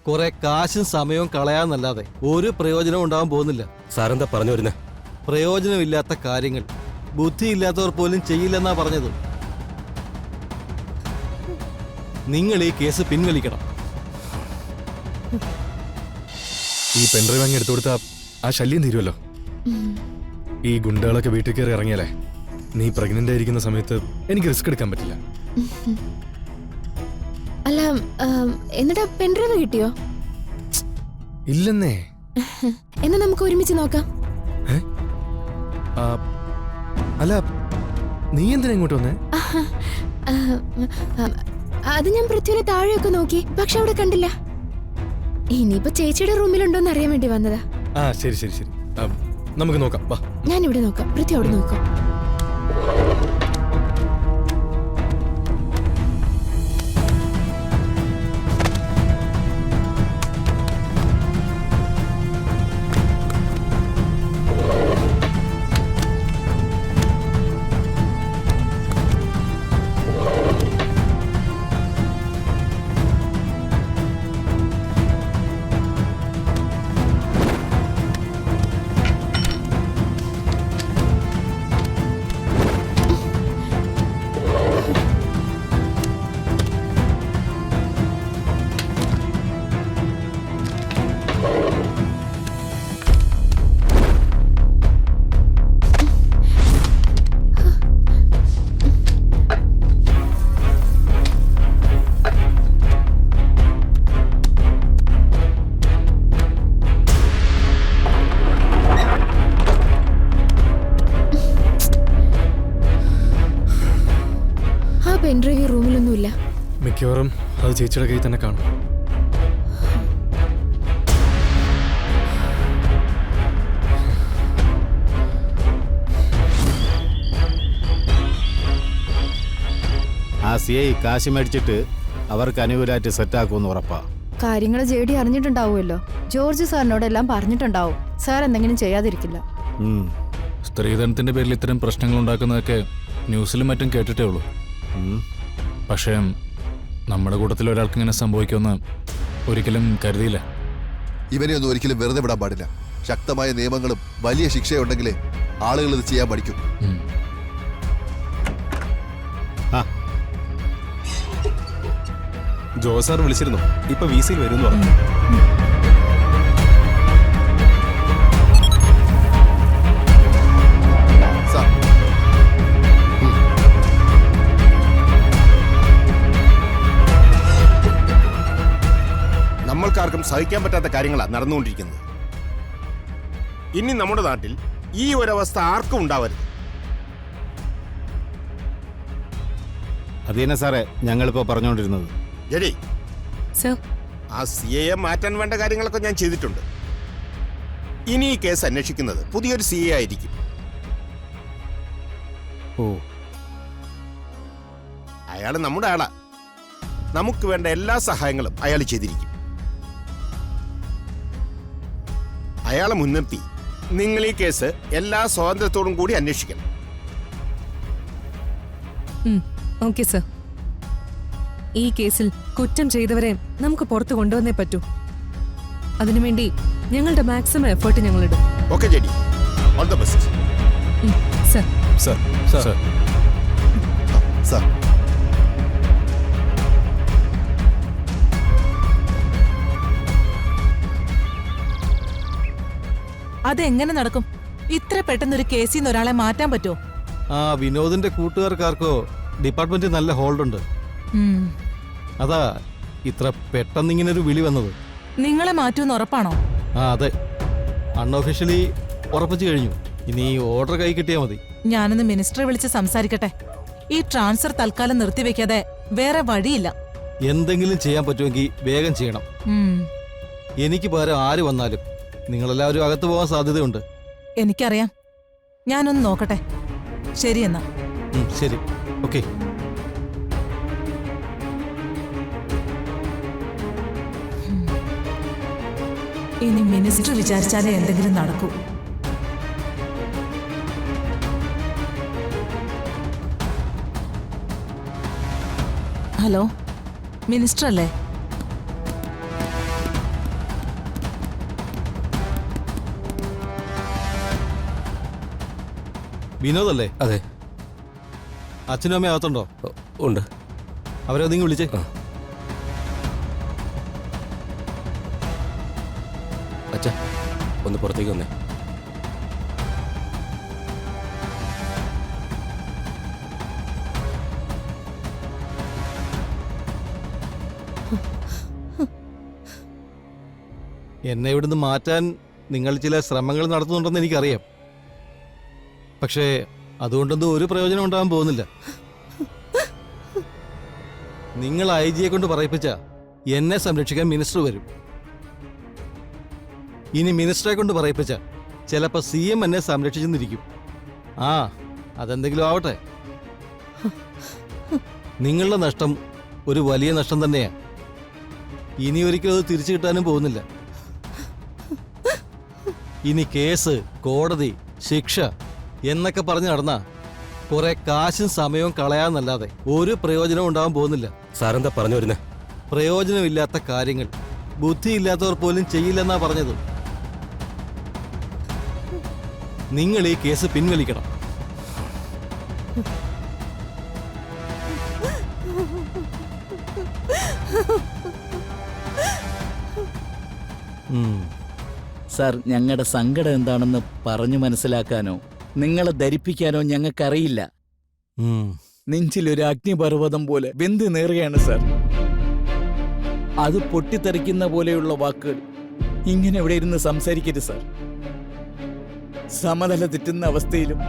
കുറെ കാശും സമയവും കളയാന്നല്ലാതെ ഒരു പ്രയോജനവും ഉണ്ടാവാൻ പോകുന്നില്ല. സാറെന്താ പറഞ്ഞു വരുന്നേ? പ്രയോജനമില്ലാത്ത കാര്യങ്ങൾ ബുദ്ധിയില്ലാത്തവർ പോലും ചെയ്യില്ലെന്നാ പറഞ്ഞത്. നിങ്ങൾ ഈ കേസ് പിൻവലിക്കണം. ഈ പെൺഡ്രൈവ് അങ്ങ് എടുത്തു കൊടുത്താ ആ ശല്യം തീരുമല്ലോ. ഈ ഗുണ്ടകളൊക്കെ വീട്ടിൽ കയറി ഇറങ്ങിയാലേ നീ പ്രഗ്നന്റ് ആയിരിക്കുന്ന സമയത്ത് എനിക്ക് റിസ്ക് എടുക്കാൻ പറ്റില്ല. അല്ല, എന്നിട്ട് പെൺഡ്രൈവ് കിട്ടിയോ? ഇല്ലെന്നേ. എന്നാ നമുക്ക് ഒരുമിച്ച് നോക്കാം. അല്ല, നീ എന്തിനാ ഇങ്ങോട്ട് വന്നേ? അത് ഞാൻ പൃഥ്വിനെ താഴെയൊക്കെ നോക്കി, പക്ഷെ അവിടെ കണ്ടില്ല. ഇനിയിപ്പോ ചേച്ചിയുടെ റൂമിലുണ്ടോന്ന് അറിയാൻ വേണ്ടി വന്നതാ. ആ ശരി ശരി ശരി, നമുക്ക് നോക്കാം. വാ, ഞാൻ ഇവിടെ നോക്കാം, പൃഥ്വി അവിടെ നോക്കാം. പെൺഡ്രൈവ് റൂമിലൊന്നുമില്ല. മിക്കവാറും അത് ചേച്ചിയുടെ കയ്യിൽ തന്നെ കാണും. ആ CI കാശ് മേടിച്ചിട്ട് അവർക്ക് അനുകൂലമായിട്ട് സെറ്റാക്കുമെന്ന് ഉറപ്പാ. കാര്യങ്ങൾ JD അറിഞ്ഞിട്ടുണ്ടാവുമല്ലോ. ജോർജ് സാറിനോടെല്ലാം പറഞ്ഞിട്ടുണ്ടാവും. സാർ എന്തെങ്കിലും ചെയ്യാതിരിക്കില്ല. സ്ത്രീധനത്തിന്റെ പേരിൽ ഇത്തരം പ്രശ്നങ്ങൾ ഉണ്ടാക്കുന്നതൊക്കെ ന്യൂസിലും മറ്റും കേട്ടിട്ടേ ഉള്ളൂ. പക്ഷേ നമ്മുടെ കൂട്ടത്തിൽ ഒരാൾക്ക് ഇങ്ങനെ സംഭവിക്കുമെന്ന് ഒരിക്കലും കരുതിയില്ല. ഇവനെ ഒന്നും ഒരിക്കലും വെറുതെ വിടാൻ പാടില്ല. ശക്തമായ നിയമങ്ങളും വലിയ ശിക്ഷയുണ്ടെങ്കിലേ ആളുകൾ ഇത് ചെയ്യാൻ പഠിക്കും. ജോസാർ വിളിച്ചിരുന്നു. ഇപ്പൊ VC വരുന്നു പറഞ്ഞു. നമ്മൾക്കാർക്കും സഹിക്കാൻ പറ്റാത്ത കാര്യങ്ങളാണ് നടന്നുകൊണ്ടിരിക്കുന്നത്. ഇനി നമ്മുടെ നാട്ടിൽ ഈ ഒരവസ്ഥ ആർക്കും ഉണ്ടാവരുത്. അത് തന്നെ സാറേ ഞങ്ങളിപ്പോ പറഞ്ഞുകൊണ്ടിരുന്നത്. ജഡി, ആ CA മാറ്റാൻ വേണ്ട കാര്യങ്ങളൊക്കെ ഞാൻ ചെയ്തിട്ടുണ്ട്. ഇനി ഈ കേസ് അന്വേഷിക്കുന്നത് പുതിയൊരു CA ആയിരിക്കും. അയാൾ നമ്മുടെ ആളാ. നമുക്ക് വേണ്ട എല്ലാ സഹായങ്ങളും അയാൾ ചെയ്തിരിക്കും. അയാളെ മുൻനിർത്തി നിങ്ങൾ ഈ കേസ് എല്ലാ സ്വാതന്ത്ര്യത്തോടും കൂടി അന്വേഷിക്കണം. Okay sir. ഈ കേസിൽ കുറ്റം ചെയ്തവരെ നമുക്ക് പുറത്തു കൊണ്ടുവന്നേ പറ്റൂ. അതിനുവേണ്ടി ഞങ്ങളുടെ മാക്സിമം എഫേർട്ട് ഞങ്ങളിടും. Okay JD, all the best. Sir. Sir sir sir അതെങ്ങനെ നടക്കും? ഇത്ര പെട്ടെന്നൊരു കേസിൽ നിന്ന് ഒരാളെ മാറ്റാൻ പറ്റുമോ? ആ വിനോദിന്റെ കൂട്ടുകാർക്കാർക്കോ ഡിപ്പാർട്ട്മെന്റിൽ നല്ല ഹോൾഡുണ്ട്. അതാ ഇത്ര പെട്ടെന്ന് ഇങ്ങനെ ഒരു വിളി വന്നത്. നിങ്ങളെ മാറ്റുമെന്ന് ഉറപ്പാണോ? ആ അതെ, അൺഒഫീഷ്യലി ഉറപ്പിച്ചു കഴിഞ്ഞു. ഇനി ഓർഡർ കൈ കിട്ടിയാൽ മതി. ഞാനൊന്ന് മിനിസ്റ്ററെ വിളിച്ച് സംസാരിക്കട്ടെ. ഈ ട്രാൻസ്ഫർ തൽക്കാലം നിർത്തിവെക്കാതെ വേറെ വഴിയില്ല. എന്തെങ്കിലും ചെയ്യാൻ പറ്റുമെങ്കിൽ വേഗം ചെയ്യണം. എനിക്ക് പകരം ആര് വന്നാലും നിങ്ങളെല്ലാവരും അകത്ത് പോകാൻ സാധ്യതയുണ്ട്. എനിക്കറിയാം. ഞാനൊന്ന് നോക്കട്ടെ. ശരി എന്നാ. ശരി, ഓക്കെ. ഇനി മിനിസ്റ്റർ വിചാരിച്ചാലേ എന്തെങ്കിലും നടക്കൂ. ഹലോ, മിനിസ്റ്റർ അല്ലേ? വിനോദല്ലേ? അതെ. അച്ഛനും അമ്മയും അകത്തുണ്ടോ? ഉണ്ട്. അവരെ നിങ്ങൾ വിളിച്ചേ. അച്ഛാ, ഒന്ന് പുറത്തേക്ക് വന്നേ. എന്നെ ഇവിടുന്ന് മാറ്റാൻ നിങ്ങൾ ചില ശ്രമങ്ങൾ നടത്തുന്നുണ്ടെന്ന് എനിക്കറിയാം. പക്ഷേ അതുകൊണ്ടൊന്നും ഒരു പ്രയോജനം ഉണ്ടാകാൻ പോകുന്നില്ല. നിങ്ങൾ IG യെ കൊണ്ട് പറയിപ്പിച്ച എന്നെ സംരക്ഷിക്കാൻ മിനിസ്റ്റർ വരും. ഇനി മിനിസ്റ്ററെ കൊണ്ട് പറയിപ്പിച്ച ചിലപ്പോൾ CM എന്നെ സംരക്ഷിച്ചെന്നിരിക്കും. ആ, അതെന്തെങ്കിലും ആവട്ടെ. നിങ്ങളുടെ നഷ്ടം ഒരു വലിയ നഷ്ടം തന്നെയാണ്. ഇനി ഒരിക്കലും അത് തിരിച്ചു കിട്ടാനും പോകുന്നില്ല. ഇനി കേസ്, കോടതി, ശിക്ഷ എന്നൊക്കെ പറഞ്ഞ് നടന്ന കുറെ കാശും സമയവും കളയാന്നല്ലാതെ ഒരു പ്രയോജനവും ഉണ്ടാവാൻ പോകുന്നില്ല. സാറെന്താ പറഞ്ഞു വരുന്നേ? പ്രയോജനമില്ലാത്ത കാര്യങ്ങൾ ബുദ്ധിയില്ലാത്തവർ പോലും ചെയ്യില്ലെന്നാ പറഞ്ഞത്. നിങ്ങൾ ഈ കേസ് പിൻവലിക്കണം. സാർ, ഞങ്ങളുടെ സങ്കടം എന്താണെന്ന് പറഞ്ഞു മനസ്സിലാക്കാനോ നിങ്ങളെ ധരിപ്പിക്കാനോ ഞങ്ങൾക്കറിയില്ല. നെഞ്ചിലൊരു അഗ്നിപർവ്വതം പോലെ വെന്ത് നേറുകയാണ് സാർ. അത് പൊട്ടിത്തെറിക്കുന്ന പോലെയുള്ള വാക്കുകൾ ഇങ്ങനെ ഇവിടെ ഇരുന്ന് സംസാരിക്കരുത് സാർ. സമനില തെറ്റുന്ന അവസ്ഥയിലും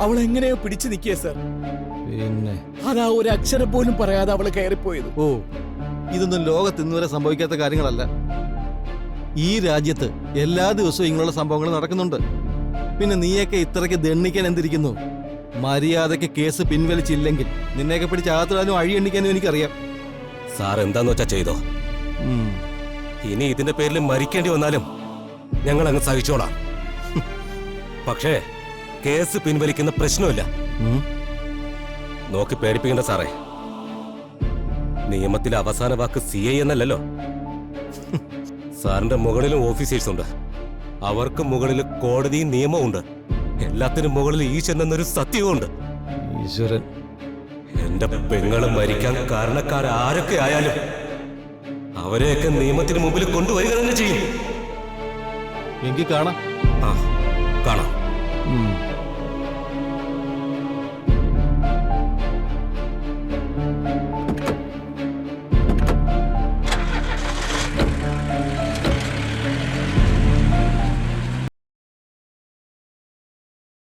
അവൾ എങ്ങനെയോ പിടിച്ചു നിൽക്കുക സാർ. പിന്നെ അതാ ഒരു അക്ഷരം പോലും പറയാതെ അവള് കയറിപ്പോയത്. ഓ, ഇതൊന്നും ലോകത്ത് ഇന്നുവരെ സംഭവിക്കാത്ത കാര്യങ്ങളല്ല. ഈ രാജ്യത്ത് എല്ലാ ദിവസവും ഇങ്ങനെയുള്ള സംഭവങ്ങൾ നടക്കുന്നുണ്ട്. പിന്നെ നീയൊക്കെ ഇത്രയ്ക്ക് ദണ്ണിക്കാൻ എന്തിരിക്കുന്നു? മര്യാദയ്ക്ക് കേസ് പിൻവലിച്ചില്ലെങ്കിൽ നിന്നെയൊക്കെ പിടിച്ച് അകത്തിടാനും അഴി എണ്ണിക്കാനും എനിക്കറിയാം. സാർ എന്താന്ന് വെച്ചാ ചെയ്തോ. ഇനി ഇതിന്റെ പേരിൽ മരിക്കേണ്ടി വന്നാലും ഞങ്ങൾ അങ്ങ് സഹിച്ചോളാം. പക്ഷേ കേസ് പിൻവലിക്കുന്ന പ്രശ്നമില്ല. നോക്കി പേടിപ്പിക്കണ്ട സാറേ. നിയമത്തിലെ അവസാന വാക്ക് CI എന്നല്ലല്ലോ. സാറിന്റെ മുകളിലും ഓഫീസേഴ്സ് ഉണ്ട്. അവർക്ക് മുകളിൽ കോടതിയും നിയമവും ഉണ്ട്. എല്ലാത്തിനും മുകളിൽ ഈശ്വരൻ എന്നൊരു സത്യവുമുണ്ട്. ഈശ്വരൻ. എന്റെ പെങ്ങള് മരിക്കാൻ കാരണക്കാരൊക്കെ ആയാലും അവരെയൊക്കെ നിയമത്തിന് മുമ്പിൽ കൊണ്ടുവരിക തന്നെ ചെയ്യും. എങ്കിൽ കാണാം. കാണാം.